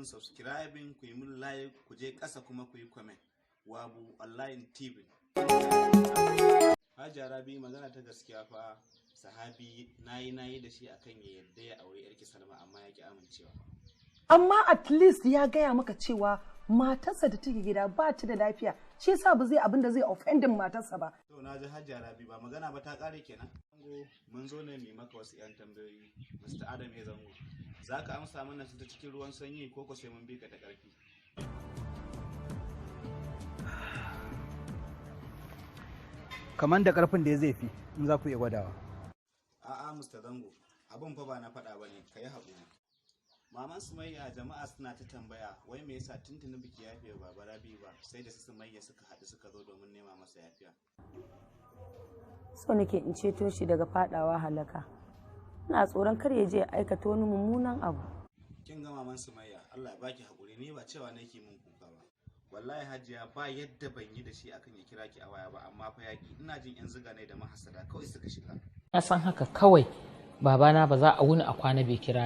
min subscribing, ku yi min like, ku je ƙasa kuma ku yi comment. Wabu online TV. Hajiya Rabi, magana ta gaskiya fa sahabi nayi da shi akan ya yarda ya aure yarki Salma amma ya ki amincewa. Amma at least ya gaya maka cewa matarsa da take gida ba ta da lafiya, shi yasa ba zai abin da zai offending matarsa ba. To na ji Hajiya Rabi, ba magana ba ta kare kenan. Mun zo ne mu maka wasu 'yan tambayoyi. Mr. Adam ya zango. Za ka amsa mana su ta cikin ruwan sanyi ko ko sai mun bi ka da ƙarfi? Kamar da ƙarfin da ya zai fi in za ku iya gwadawa. A'a Mr. Zango, abin fa ba na faɗa ba ne, ka yi haƙuri. Maman Sumayya, jama'a suna ta tambaya wai me yasa tuntuni biki yafe wa Baba Rabi ba, sai da su Sumayya suka haɗu suka zo domin nema masa yafiya. So nake in ceto shi daga fadawa halaka. Ina tsoron kar ya je ya aikata wani mummunan abu. Kin ga Maman Sumayya, Allah ya baki haƙuri, ni ba cewa nake mun kuka ba. Wallahi Hajiya ba yadda ban yi da shi akan ya kira ki a waya ba, amma fa yaki ina jin yan ziga ne da mahasada kawai suka shiga. Na san haka kawai babana ba za a wuni a kwana bai kira ni.